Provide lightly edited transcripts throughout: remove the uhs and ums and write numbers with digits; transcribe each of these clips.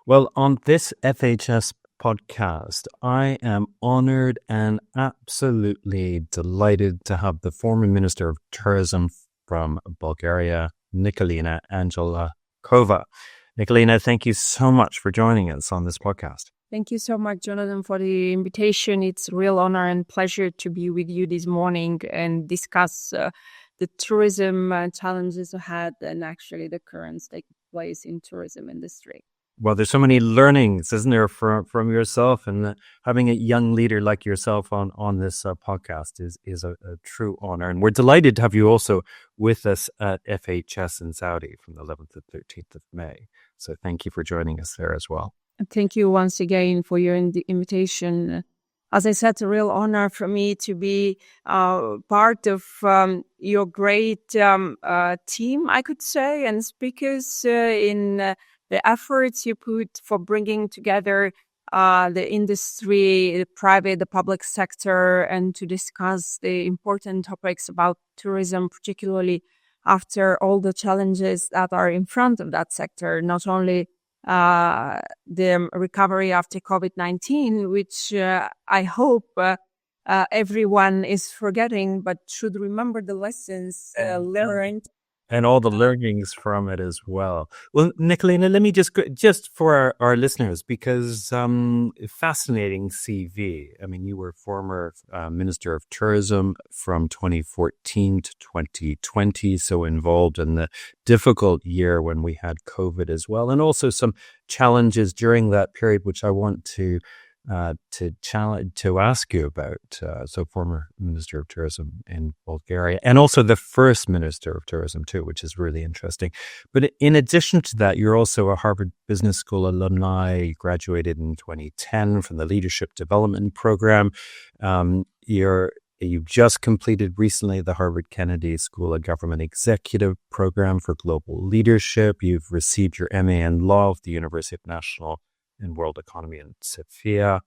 Well, on this FHS podcast, I am honored and absolutely delighted to have the former Minister of Tourism from Bulgaria, Nikolina Angelkova. Nikolina, thank you so much for joining us on this podcast. Thank you so much, Jonathan, for the invitation. It's a real honor and pleasure to be with you this morning and discuss the tourism challenges ahead and actually the current state of place in tourism industry. Well, there's so many learnings, isn't there, from yourself, and having a young leader like yourself on this podcast is a true honor. And we're delighted to have you also with us at FHS in Saudi from the 11th to 13th of May. So thank you for joining us there as well. Thank you once again for your invitation. As I said, it's a real honor for me to be part of your great team, I could say, and speakers in the efforts you put for bringing together the industry, the private, the public sector, and to discuss the important topics about tourism, particularly after all the challenges that are in front of that sector, not only the recovery after COVID-19, which I hope everyone is forgetting, but should remember the lessons learned. And all the learnings from it as well. Well, Nikolina, let me just for our listeners, because fascinating CV. I mean, you were former Minister of Tourism from 2014 to 2020, so involved in the difficult year when we had COVID as well, and also some challenges during that period, which I want to ask you about. So former Minister of Tourism in Bulgaria, and also the first Minister of Tourism too, which is really interesting. But in addition to that, you're also a Harvard Business School alumni. You graduated in 2010 from the Leadership Development Program. You've just completed recently the Harvard Kennedy School of Government Executive Program for Global Leadership. You've received your MA in Law at the University of National and World Economy in Sofia.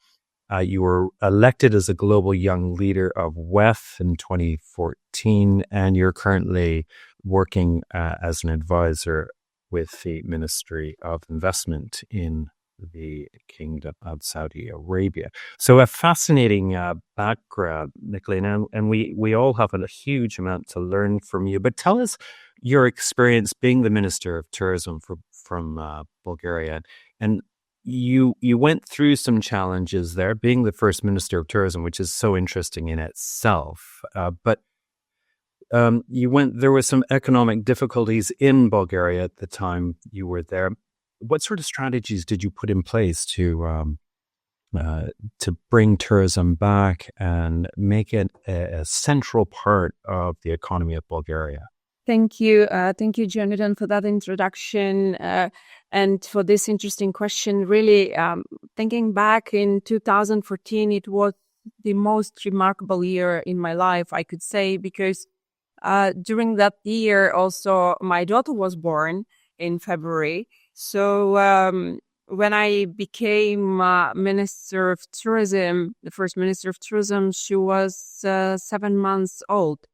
You were elected as a Global Young Leader of WEF in 2014, and you're currently working as an advisor with the Ministry of Investment in the Kingdom of Saudi Arabia. So a fascinating background, Nikolina, and we all have a huge amount to learn from you. But tell us your experience being the Minister of Tourism from Bulgaria, and you went through some challenges there, being the first Minister of Tourism, which is so interesting in itself. But there were some economic difficulties in Bulgaria at the time you were there. What sort of strategies did you put in place to bring tourism back and make it a central part of the economy of Bulgaria? Thank you, Jonathan, for that introduction and for this interesting question. Really, thinking back in 2014, it was the most remarkable year in my life, I could say, because during that year, also my daughter was born in February. So when I became Minister of Tourism, the first Minister of Tourism, she was 7 months old.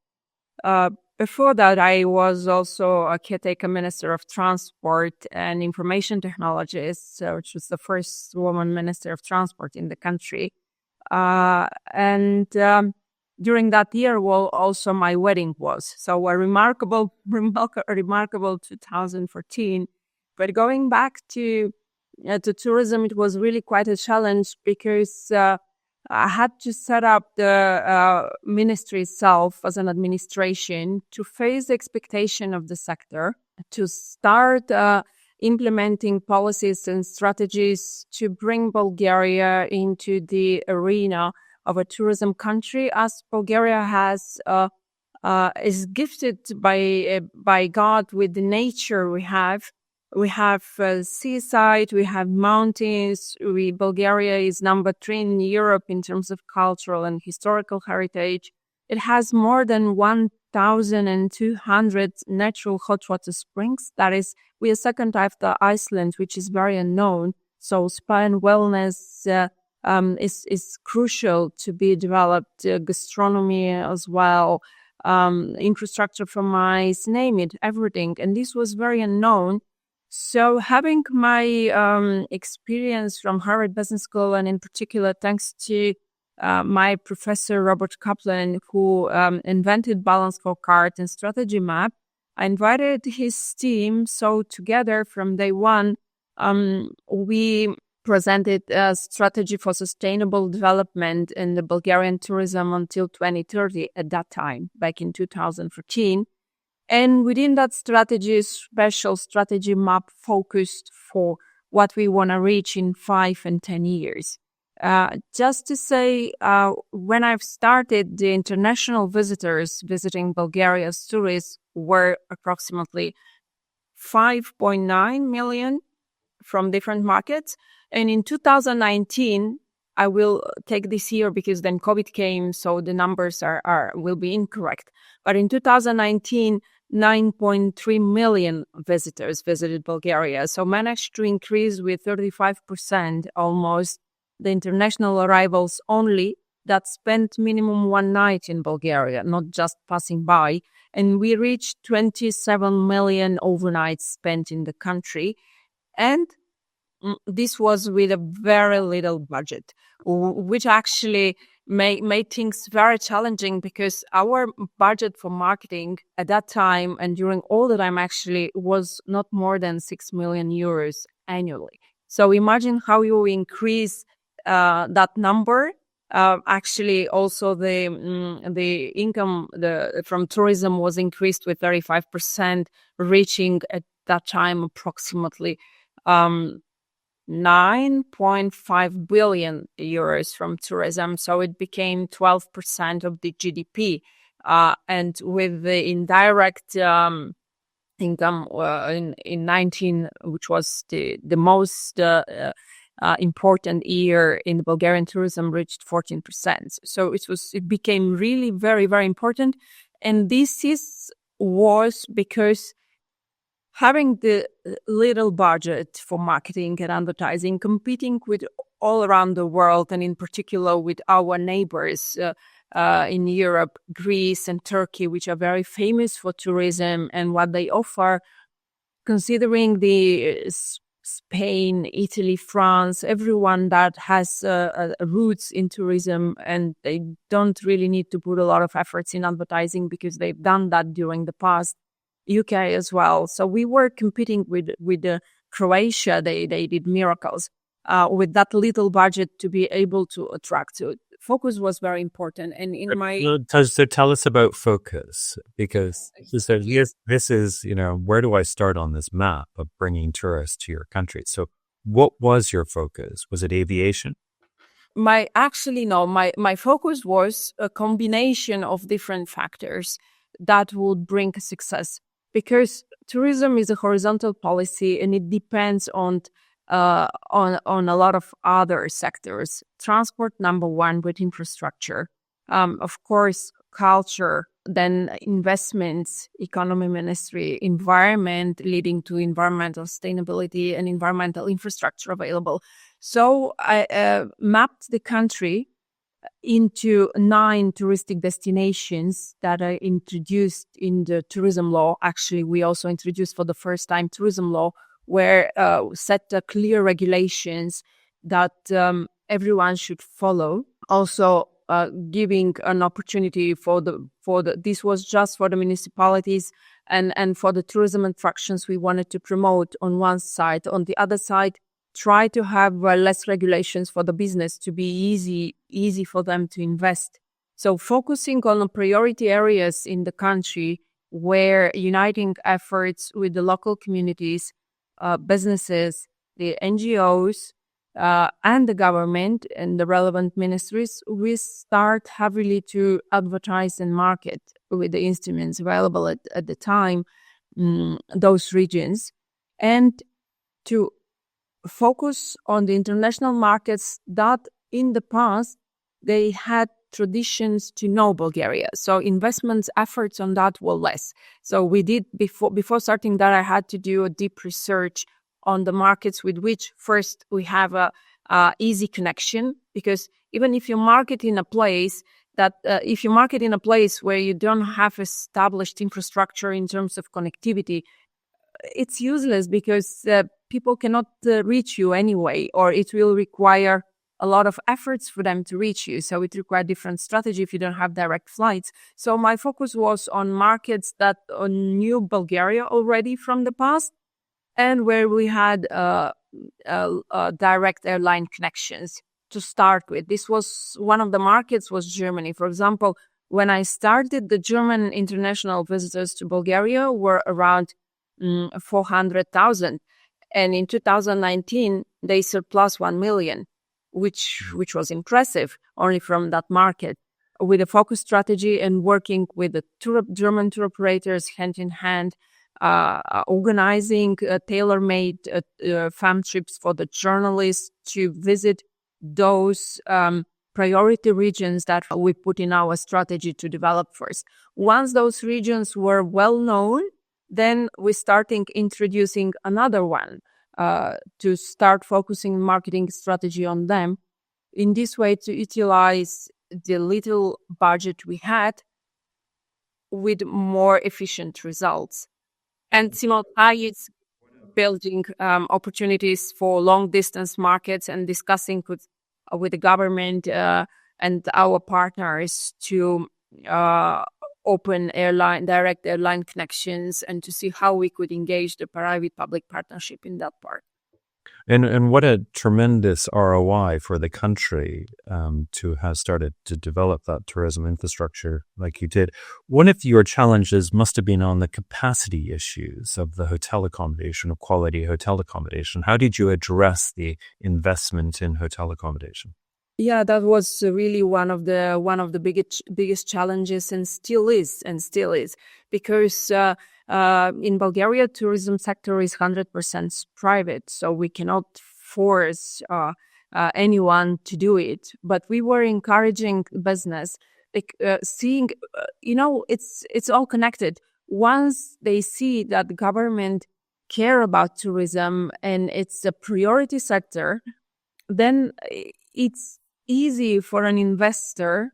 Before that, I was also a caretaker Minister of Transport and Information Technologies, which was the first woman Minister of Transport in the country. And during that year, also my wedding was. So a remarkable 2014. But going back to tourism, it was really quite a challenge because I had to set up the ministry itself as an administration to face the expectation of the sector, to start implementing policies and strategies to bring Bulgaria into the arena of a tourism country, as Bulgaria is gifted by God with the nature we have. We have seaside, we have mountains. Bulgaria is number 3 in Europe in terms of cultural and historical heritage. It has more than 1,200 natural hot water springs. That is, we are second after Iceland, which is very unknown. So spa and wellness is crucial to be developed. Gastronomy as well, infrastructure for mice, name it, everything. And this was very unknown. So having my experience from Harvard Business School, and in particular, thanks to my professor, Robert Kaplan, who invented Balance Scorecard and Strategy Map, I invited his team. So together from day one, we presented a strategy for sustainable development in the Bulgarian tourism until 2030 at that time, back in 2014. And within that strategy, special strategy map focused for what we want to reach in 5 and 10 years. Just to say, when I've started, the international visitors visiting Bulgaria as tourists were approximately 5.9 million from different markets. And in 2019, I will take this year because then COVID came, so the numbers will be incorrect. But in 2019, 9.3 million visitors visited Bulgaria, so managed to increase with 35% almost the international arrivals only that spent minimum one night in Bulgaria, not just passing by. And we reached 27 million overnights spent in the country. And this was with a very little budget, which actually made things very challenging because our budget for marketing at that time and during all the time actually was not more than 6 million euros annually. So imagine how you increase that number. Actually, also the income from tourism was increased with 35%, reaching at that time approximately 9.5 billion euros from tourism. So it became 12% of the GDP. And with the indirect income in 19, which was the most important year in the Bulgarian tourism, reached 14%. So it became really very, very important. And this was because having the little budget for marketing and advertising, competing with all around the world, and in particular with our neighbors in Europe, Greece and Turkey, which are very famous for tourism and what they offer, considering the Spain, Italy, France, everyone that has roots in tourism, and they don't really need to put a lot of efforts in advertising because they've done that during the past. UK as well. So we were competing with Croatia. They did miracles with that little budget to be able to attract. So focus was very important. And in my so tell us about focus, because this is where do I start on this map of bringing tourists to your country? So what was your focus? Was it aviation? My focus was a combination of different factors that would bring success. Because tourism is a horizontal policy and it depends on a lot of other sectors. Transport, number one, with infrastructure. Of course, culture, then investments, economy ministry, environment, leading to environmental sustainability and environmental infrastructure available. So I mapped the country into 9 touristic destinations that are introduced in the tourism law. Actually, we also introduced for the first time tourism law, where set clear regulations that everyone should follow. Also, giving an opportunity for this was just for the municipalities and for the tourism attractions we wanted to promote on one side. On the other side, try to have less regulations for the business to be easy for them to invest. So focusing on the priority areas in the country where uniting efforts with the local communities, businesses, the NGOs, and the government and the relevant ministries, we start heavily to advertise and market with the instruments available at the time, those regions, and to focus on the international markets that in the past they had traditions to know Bulgaria. So investments efforts on that were less. So we did before starting that, I had to do a deep research on the markets with which first we have a easy connection, because even if you market in a place where you don't have established infrastructure in terms of connectivity, it's useless because people cannot reach you anyway, or it will require a lot of efforts for them to reach you. So it requires different strategy if you don't have direct flights. So my focus was on markets that knew Bulgaria already from the past, and where we had direct airline connections to start with. This was one of the markets was Germany. For example, when I started, the German international visitors to Bulgaria were around 400,000. And in 2019, they surpassed 1 million, which was impressive only from that market. With a focus strategy and working with the German tour operators hand in hand, organizing tailor-made fam trips for the journalists to visit those priority regions that we put in our strategy to develop first. Once those regions were well known, then we starting introducing another one to start focusing marketing strategy on them. In this way, to utilize the little budget we had with more efficient results. And simultaneously building opportunities for long distance markets and discussing with the government and our partners to open direct airline connections and to see how we could engage the private-public partnership in that part. And what a tremendous ROI for the country to have started to develop that tourism infrastructure like you did. One of your challenges must have been on the capacity issues of the hotel accommodation, of quality hotel accommodation. How did you address the investment in hotel accommodation? Yeah, that was really one of the biggest challenges, and still is, because in Bulgaria, tourism sector is 100% private, so we cannot force anyone to do it. But we were encouraging business, seeing, it's all connected. Once they see that the government care about tourism and it's a priority sector, then it's easy for an investor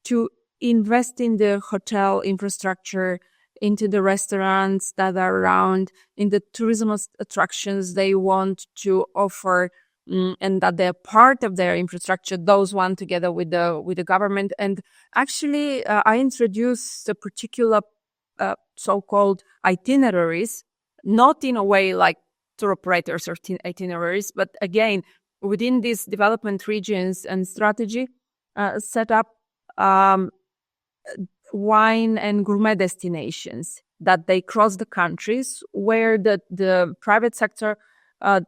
to invest in the hotel infrastructure, into the restaurants that are around, in the tourism attractions they want to offer, and that they're part of their infrastructure, those one together with the government. And actually, I introduced a particular so-called itineraries, not in a way like tour operators or itineraries, but again, within these development regions and strategy, set up wine and gourmet destinations that they cross the countries, where the private sector,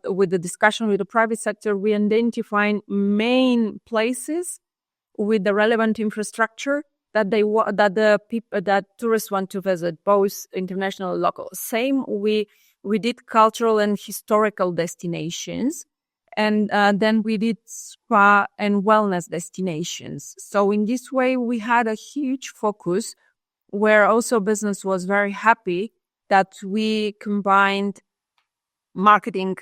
with the discussion with the private sector, we identify main places with the relevant infrastructure that tourists want to visit, both international and local. Same, we did cultural and historical destinations. And then we did spa and wellness destinations. So in this way, we had a huge focus where also business was very happy that we combined marketing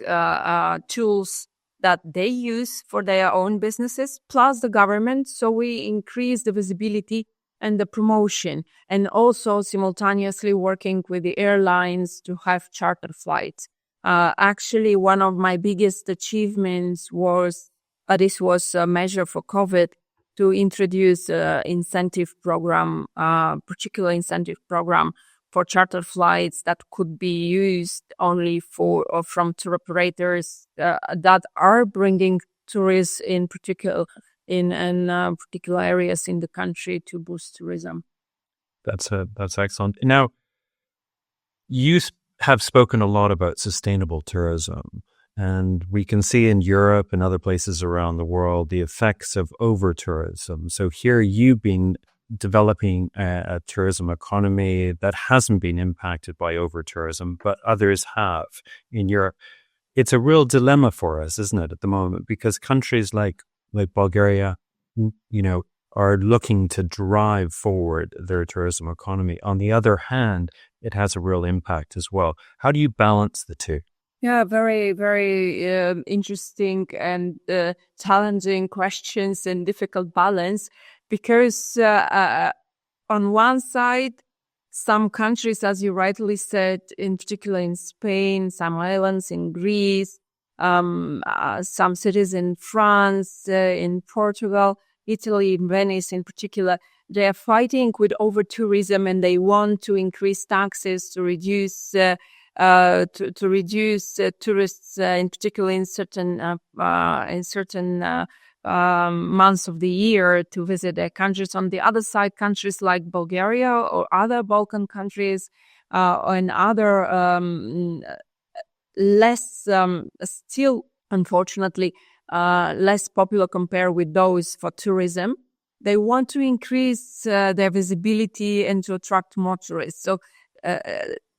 tools that they use for their own businesses, plus the government. So we increased the visibility and the promotion, and also simultaneously working with the airlines to have charter flights. Actually, one of my biggest achievements was, this was a measure for COVID, to introduce incentive program, particular incentive program for charter flights that could be used only from tour operators that are bringing tourists in particular areas in the country to boost tourism. That's excellent. Now, you have spoken a lot about sustainable tourism, and we can see in Europe and other places around the world the effects of over-tourism. So here you've been developing a tourism economy that hasn't been impacted by over-tourism, but others have in Europe. It's a real dilemma for us, isn't it, at the moment? Because countries like Bulgaria, are looking to drive forward their tourism economy. On the other hand, it has a real impact as well. How do you balance the two? Yeah, very, very interesting and challenging questions and difficult balance, because on one side, some countries, as you rightly said, in particular in Spain, some islands in Greece, some cities in France, in Portugal, Italy, in Venice in particular, they are fighting with over-tourism, and they want to increase taxes to reduce tourists, in particular in certain months of the year to visit their countries. On the other side, countries like Bulgaria or other Balkan countries and other less, still unfortunately, less popular compared with those for tourism. They want to increase their visibility and to attract more tourists. So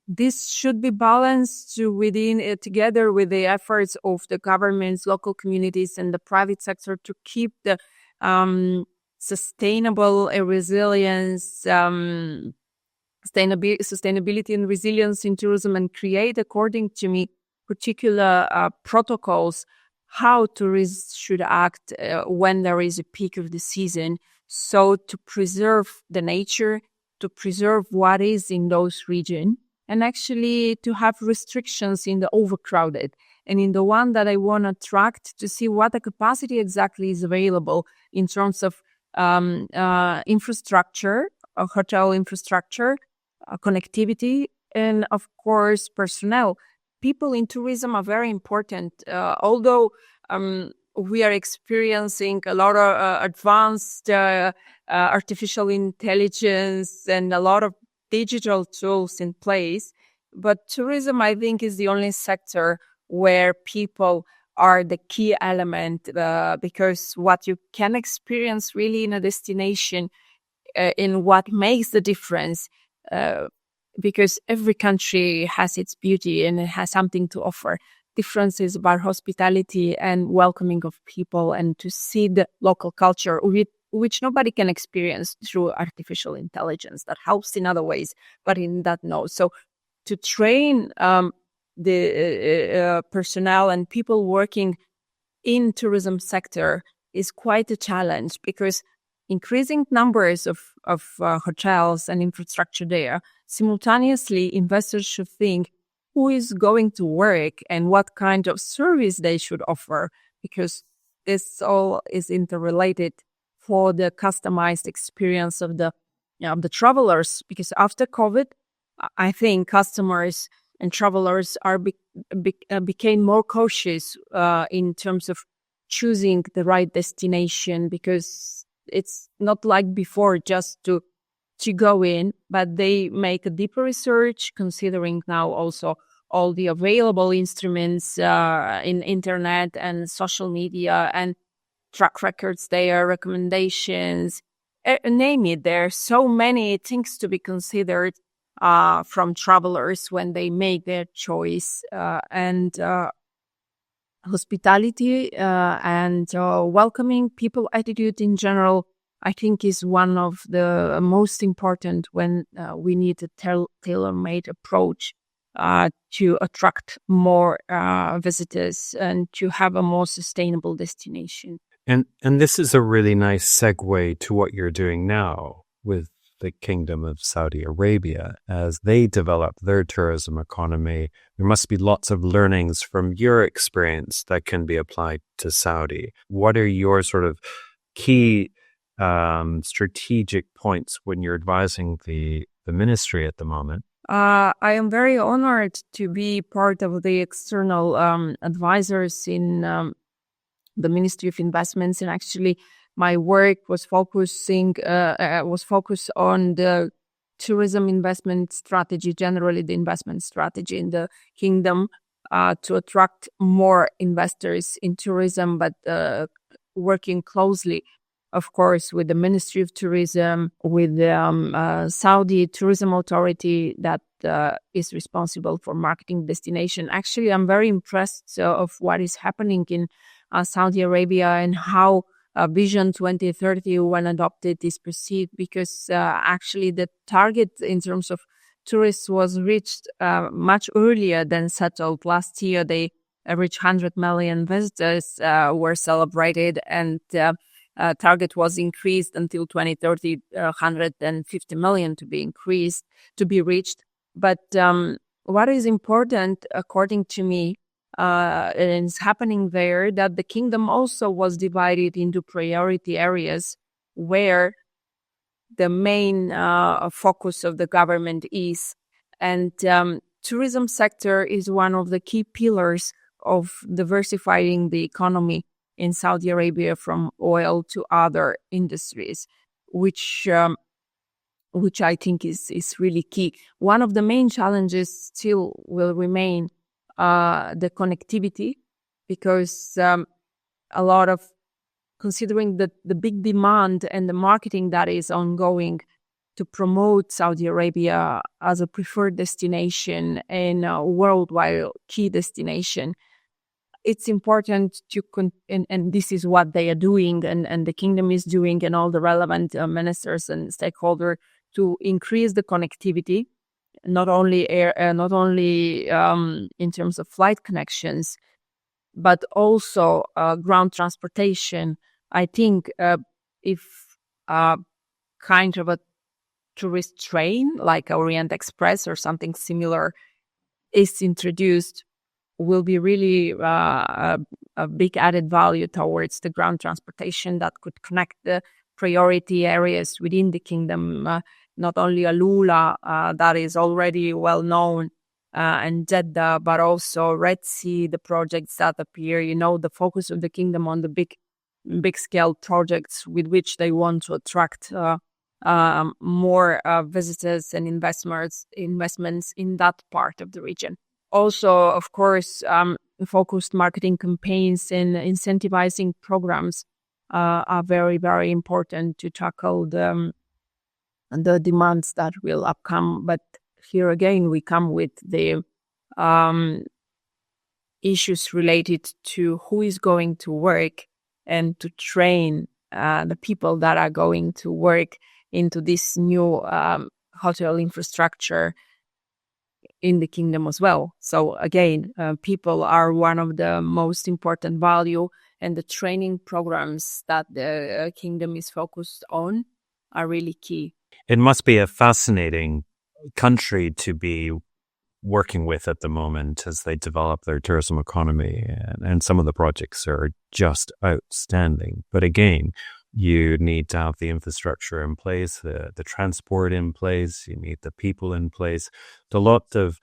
this should be balanced together with the efforts of the governments, local communities, and the private sector to keep the sustainable resilience, sustainability and resilience in tourism, and create, according to me, particular protocols how tourists should act when there is a peak of the season. So to preserve the nature, to preserve what is in those regions, and actually to have restrictions in the overcrowded. And in the one that I want to attract, to see what the capacity exactly is available in terms of infrastructure, hotel infrastructure, connectivity, and of course, personnel. People in tourism are very important. Although we are experiencing a lot of advanced artificial intelligence and a lot of digital tools in place, but tourism, I think, is the only sector where people are the key element, because what you can experience really in a destination, in what makes the difference, because every country has its beauty and it has something to offer. Difference is about hospitality and welcoming of people, and to see the local culture, which nobody can experience through artificial intelligence. That helps in other ways, but in that, no. So to train the personnel and people working in tourism sector is quite a challenge, because increasing numbers of hotels and infrastructure there, simultaneously investors should think who is going to work and what kind of service they should offer, because this all is interrelated for the customized experience of the travelers. Because after COVID, I think customers and travelers became more cautious in terms of choosing the right destination, because it's not like before just to go in, but they make a deeper research, considering now also all the available instruments in internet and social media and track records there, recommendations, name it. There are so many things to be considered from travelers when they make their choice, and hospitality and welcoming people attitude in general, I think, is one of the most important when we need a tailor-made approach to attract more visitors and to have a more sustainable destination. And this is a really nice segue to what you're doing now with the Kingdom of Saudi Arabia as they develop their tourism economy. There must be lots of learnings from your experience that can be applied to Saudi. What are your sort of key strategic points when you're advising the ministry at the moment? I am very honored to be part of the external advisors in the Ministry of Investments, and actually my work was focused on the tourism investment strategy, generally the investment strategy in the kingdom, to attract more investors in tourism, but working closely, of course, with the Ministry of Tourism, with the Saudi Tourism Authority that is responsible for marketing destination. Actually, I'm very impressed of what is happening in Saudi Arabia and how Vision 2030, when adopted, is perceived, because actually the target in terms of tourists was reached much earlier than settled. Last year, they reached 100 million visitors were celebrated, and target was increased until 2030, 150 million to be reached. But what is important, according to me, and it's happening there, that the kingdom also was divided into priority areas where the main focus of the government is. And tourism sector is one of the key pillars of diversifying the economy in Saudi Arabia from oil to other industries, which I think is really key. One of the main challenges still will remain the connectivity, because a lot of, considering the big demand and the marketing that is ongoing to promote Saudi Arabia as a preferred destination and a worldwide key destination, it's important to, and this is what they are doing, and the kingdom is doing, and all the relevant ministers and stakeholders, to increase the connectivity, not only in terms of flight connections, but also ground transportation. I think if kind of a tourist train like Orient Express or something similar is introduced, will be really a big added value towards the ground transportation that could connect the priority areas within the kingdom, not only Alula, that is already well known, and Jeddah, but also Red Sea, the projects that appear, the focus of the kingdom on the big scale projects with which they want to attract more visitors and investments in that part of the region. Also, of course, focused marketing campaigns and incentivizing programs are very, very important to tackle the demands that will upcome. But here again, we come with the issues related to who is going to work and to train the people that are going to work into this new hotel infrastructure in the kingdom as well. So again, people are one of the most important value, and the training programs that the kingdom is focused on are really key. It must be a fascinating country to be working with at the moment as they develop their tourism economy, and some of the projects are just outstanding. But again, you need to have the infrastructure in place, the transport in place, you need the people in place. Lots of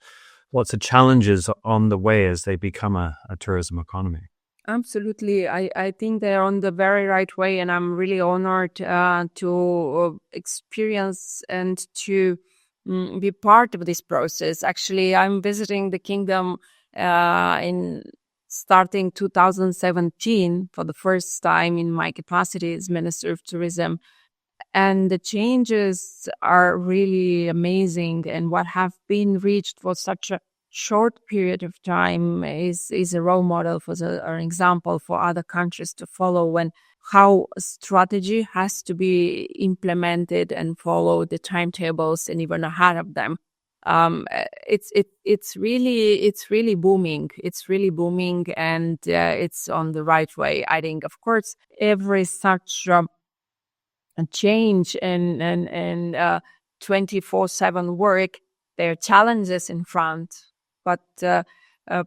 challenges on the way as they become a tourism economy. Absolutely. I think they're on the very right way, and I'm really honored to experience and to be part of this process. Actually, I'm visiting the kingdom in starting 2017 for the first time in my capacity as Minister of Tourism. And the changes are really amazing. And what have been reached for such a short period of time is a role model or an example for other countries to follow, and how a strategy has to be implemented and follow the timetables and even ahead of them. It's really booming. It's really booming, and it's on the right way. I think, of course, every such change and 24/7 work, there are challenges in front, but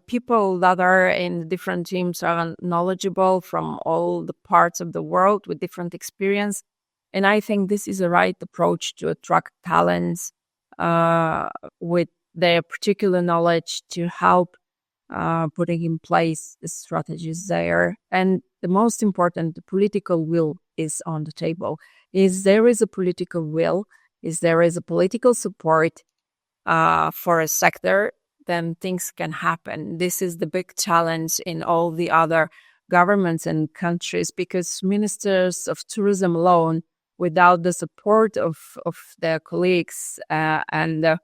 people that are in different teams are knowledgeable from all the parts of the world with different experience, and I think this is the right approach to attract talents with their particular knowledge to help putting in place the strategies there. And the most important, the political will is on the table. There is a political will, there is a political support for a sector, then things can happen. This is the big challenge in all the other governments and countries, because ministers of tourism alone, without the support of their colleagues and the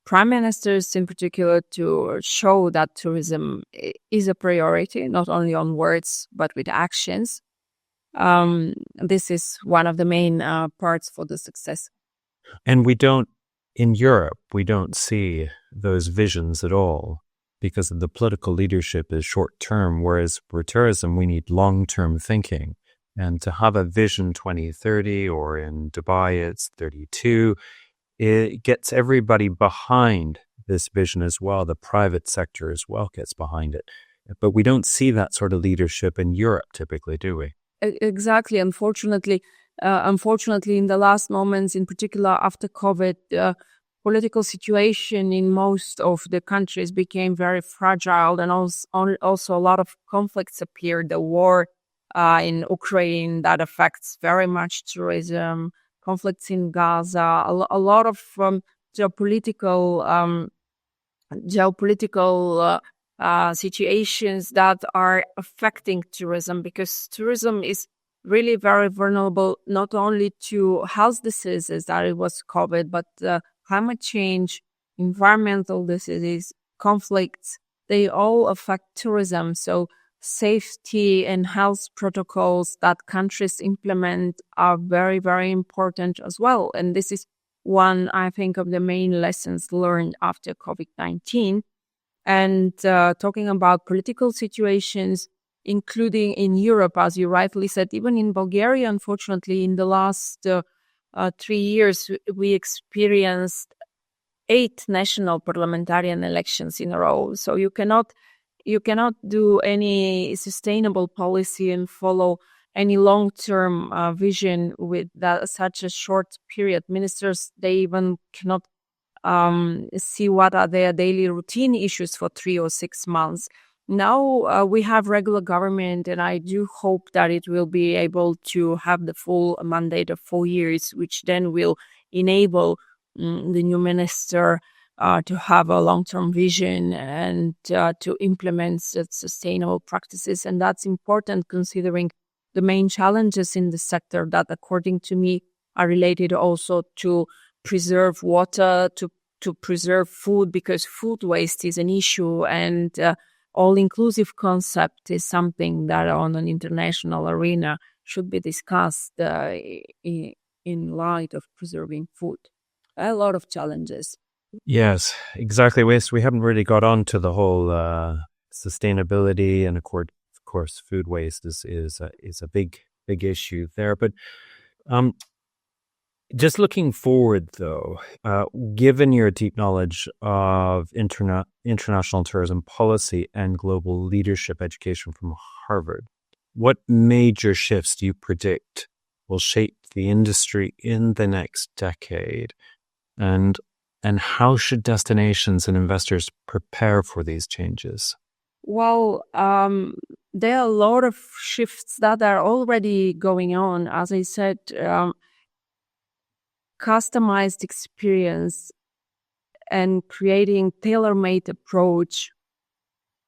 prime ministers in particular, to show that tourism is a priority, not only on words, but with actions. This is one of the main parts for the success. And in Europe, we don't see those visions at all, because the political leadership is short term, whereas for tourism, we need long-term thinking. And to have a vision 2030, or in Dubai, it's 32, it gets everybody behind this vision as well. The private sector as well gets behind it. But we don't see that sort of leadership in Europe typically, do we? Exactly. Unfortunately, in the last moments, in particular after COVID, political situation in most of the countries became very fragile, and also a lot of conflicts appeared. The war in Ukraine that affects very much tourism, conflicts in Gaza, a lot of geopolitical situations that are affecting tourism, because tourism is really very vulnerable not only to health diseases that it was COVID, but climate change, environmental diseases, conflicts. They all affect tourism. So safety and health protocols that countries implement are very, very important as well. And this is one, I think, of the main lessons learned after COVID-19. And talking about political situations, including in Europe, as you rightly said, even in Bulgaria, unfortunately, in the last 3 years, we experienced 8 national parliamentarian elections in a row. So you cannot do any sustainable policy and follow any long-term vision with such a short period. Ministers, they even cannot see what are their daily routine issues for 3 or 6 months. Now we have regular government, and I do hope that it will be able to have the full mandate of 4 years, which then will enable the new minister to have a long-term vision and to implement sustainable practices. And that's important considering the main challenges in the sector that, according to me, are related also to preserve water, to preserve food, because food waste is an issue, and all-inclusive concept is something that on an international arena should be discussed in light of preserving food. A lot of challenges. Yes, exactly. We haven't really got on to the whole sustainability, and of course, food waste is a big issue there. But just looking forward, though, given your deep knowledge of international tourism policy and global leadership education from Harvard, what major shifts do you predict will shape the industry in the next decade? And how should destinations and investors prepare for these changes? Well, there are a lot of shifts that are already going on. As I said, customized experience and creating tailor-made approach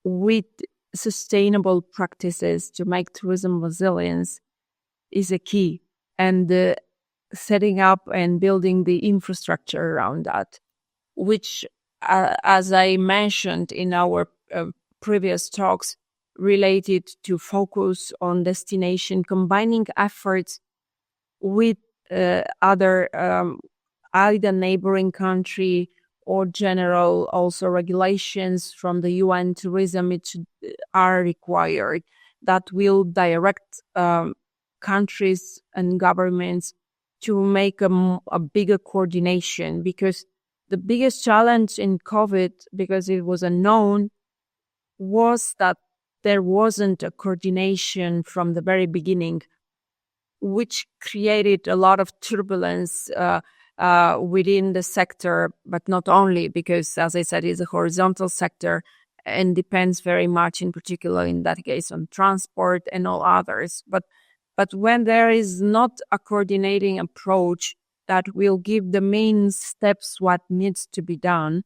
with sustainable practices to make tourism resilience is a key. And setting up and building the infrastructure around that, which, as I mentioned in our previous talks, related to focus on destination, combining efforts with other either neighboring country or general also regulations from the UN tourism are required that will direct countries and governments to make a bigger coordination. Because the biggest challenge in COVID, because it was unknown, was that there wasn't a coordination from the very beginning, which created a lot of turbulence within the sector, but not only, because, as I said, it's a horizontal sector and depends very much, in particular in that case, on transport and all others. But when there is not a coordinating approach that will give the main steps what needs to be done,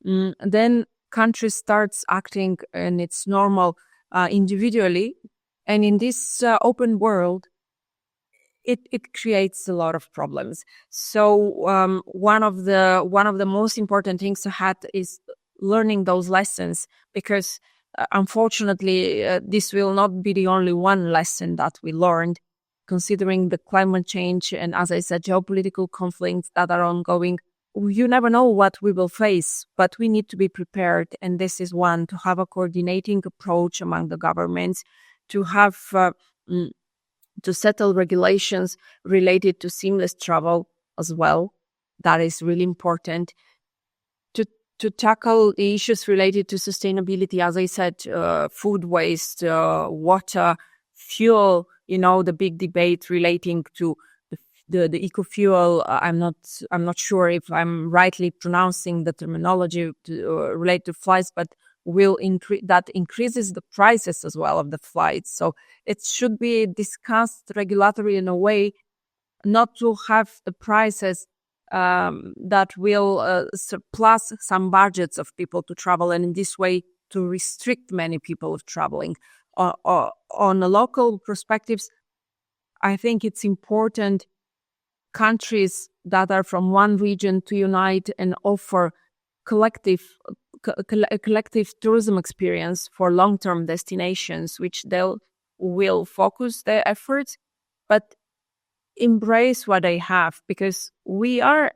then country starts acting in its normal individually. And in this open world, it creates a lot of problems. So one of the most important things ahead is learning those lessons, because unfortunately this will not be the only one lesson that we learned, considering the climate change and, as I said, geopolitical conflicts that are ongoing. You never know what we will face, but we need to be prepared. And this is one, to have a coordinating approach among the governments, to have to settle regulations related to seamless travel as well. That is really important. To tackle the issues related to sustainability, as I said, food waste, water, fuel, the big debate relating to the eco-fuel. I'm not sure if I'm rightly pronouncing the terminology related to flights, but that increases the prices as well of the flights. So it should be discussed regulatory in a way not to have the prices that will surplus some budgets of people to travel, and in this way to restrict many people of traveling. On a local perspectives, I think it's important countries that are from one region to unite and offer collective tourism experience for long-term destinations, which they'll will focus their efforts, but embrace what they have, because we are,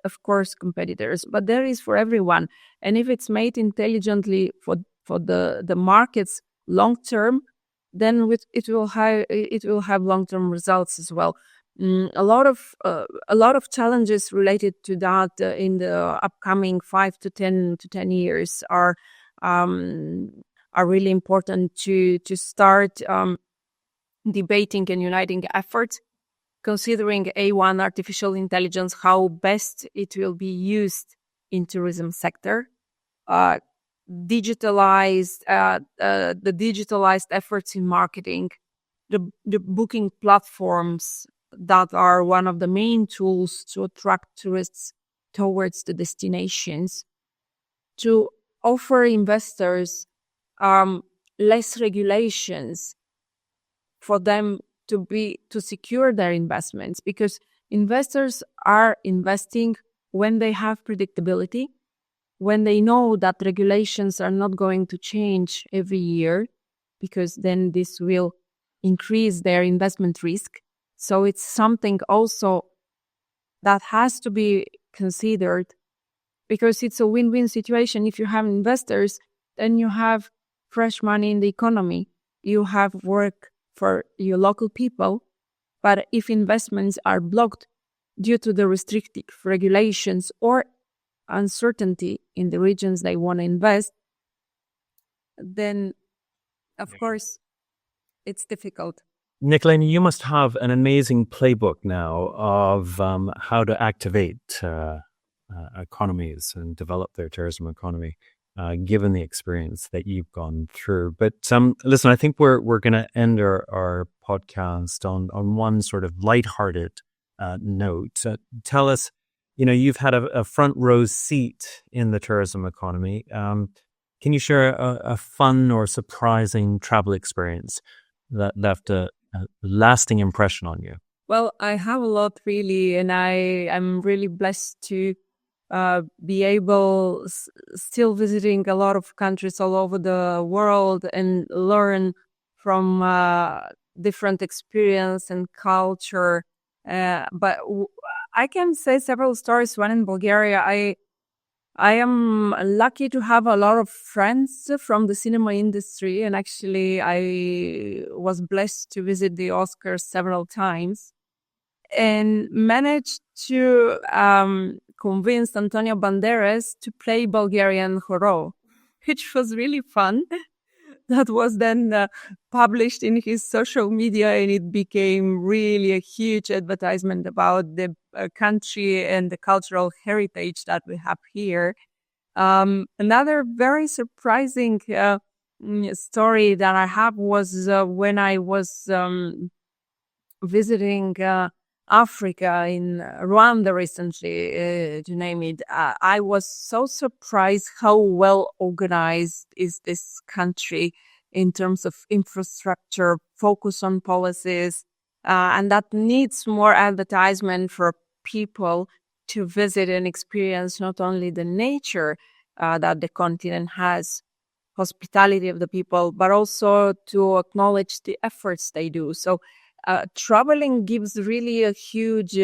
of course, competitors, but there is for everyone. And if it's made intelligently for the markets long term, then it will have long term results as well. A lot of challenges related to that in the upcoming 5 to 10 years are really important to start debating and uniting efforts, considering A1 artificial intelligence, how best it will be used in tourism sector, digitalized the digitalized efforts in marketing, the booking platforms that are one of the main tools to attract tourists towards the destinations, to offer investors less regulations for them to secure their investments, because investors are investing when they have predictability, when they know that regulations are not going to change every year, because then this will increase their investment risk. So it's something also that has to be considered, because it's a win-win situation. If you have investors, then you have fresh money in the economy, you have work for your local people. But if investments are blocked due to the restrictive regulations or uncertainty in the regions they want to invest, then of course it's difficult. Nikolina, you must have an amazing playbook now of how to activate economies and develop their tourism economy, given the experience that you've gone through. But listen, I think we're going to end our podcast on one sort of lighthearted note. Tell us, you've had a front row seat in the tourism economy. Can you share a fun or surprising travel experience that left a lasting impression on you? Well, I have a lot, really, and I'm really blessed to be able still visiting a lot of countries all over the world and learn from different experience and culture. But I can say several stories. One in Bulgaria, I am lucky to have a lot of friends from the cinema industry, and actually I was blessed to visit the Oscars several times and managed to convinced Antonio Banderas to play Bulgarian Horo, which was really fun. That was then published in his social media, and it became really a huge advertisement about the country and the cultural heritage that we have here. Another very surprising story that I have was when I was visiting Africa, in Rwanda recently, to name it. I was so surprised how well organized is this country in terms of infrastructure, focus on policies, and that needs more advertisement for people to visit and experience not only the nature that the continent has, hospitality of the people, but also to acknowledge the efforts they do. So traveling gives really a huge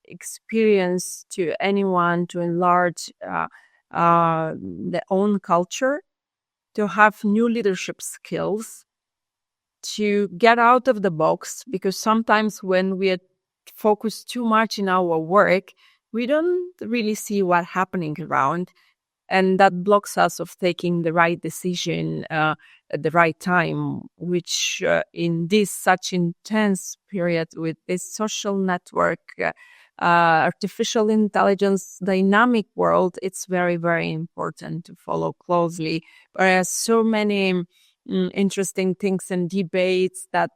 experience to anyone to enlarge their own culture, to have new leadership skills, to get out of the box, because sometimes when we focus too much in our work, we don't really see what's happening around. And that blocks us of taking the right decision at the right time, which in this such intense period with this social network, artificial intelligence, dynamic world, it's very, very important to follow closely. There are so many interesting things and debates that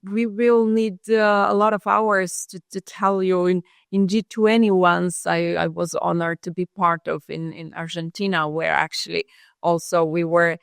we will need a lot of hours to tell you. In G20 once, I was honored to be part of in Argentina, where actually also we were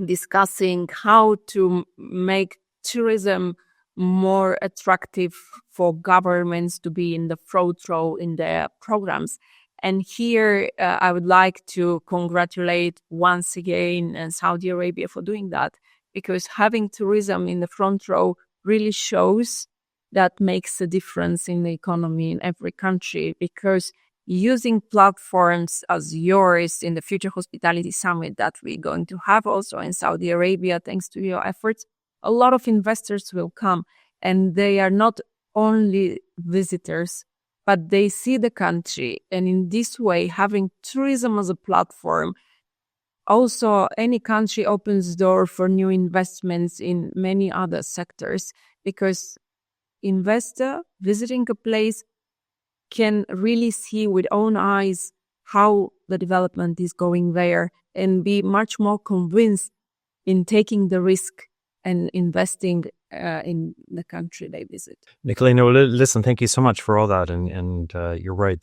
discussing how to make tourism more attractive for governments to be in the front row in their programs. And here I would like to congratulate once again Saudi Arabia for doing that, because having tourism in the front row really shows that makes a difference in the economy in every country, because using platforms as yours in the Future Hospitality Summit that we're going to have also in Saudi Arabia, thanks to your efforts, a lot of investors will come, and they are not only visitors, but they see the country. And in this way, having tourism as a platform, also any country opens door for new investments in many other sectors, because investor visiting a place can really see with own eyes how the development is going there and be much more convinced in taking the risk and investing in the country they visit. Nikolina, well, listen, thank you so much for all that. And you're right.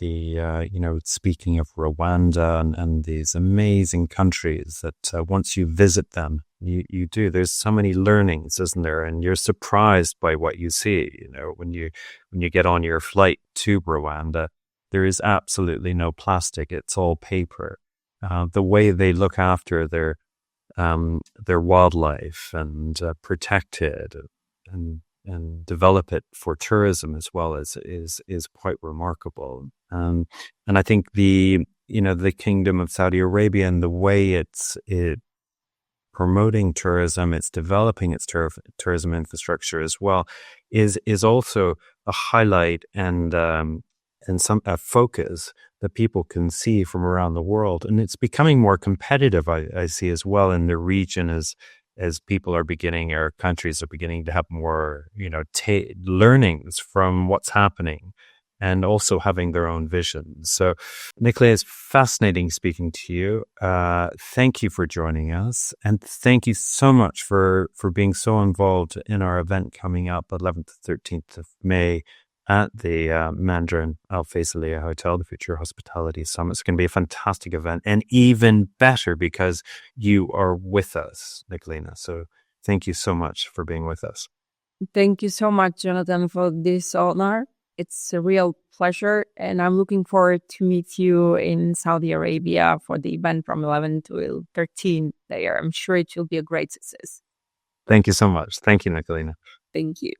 Speaking of Rwanda and these amazing countries that once you visit them, you do. There's so many learnings, isn't there? And you're surprised by what you see. When you get on your flight to Rwanda, there is absolutely no plastic. It's all paper. The way they look after their wildlife and protect it and develop it for tourism as well is quite remarkable. And I think the Kingdom of Saudi Arabia and the way it's promoting tourism, it's developing its tourism infrastructure as well, is also a highlight and a focus that people can see from around the world. And it's becoming more competitive, I see as well in the region as people are beginning, or countries are beginning to have more, learnings from what's happening and also having their own vision. So, Nikolina, it's fascinating speaking to you. Thank you for joining us. And thank you so much for being so involved in our event coming up 11th to 13th of May at the Mandarin Al Faisaliya Hotel, the Future Hospitality Summit. It's going to be a fantastic event, and even better because you are with us, Nikolina. So thank you so much for being with us. Thank you so much, Jonathan, for this honor. It's a real pleasure, and I'm looking forward to meet you in Saudi Arabia for the event from 11 to 13 there. I'm sure it will be a great success. Thank you so much. Thank you, Nikolina. Thank you.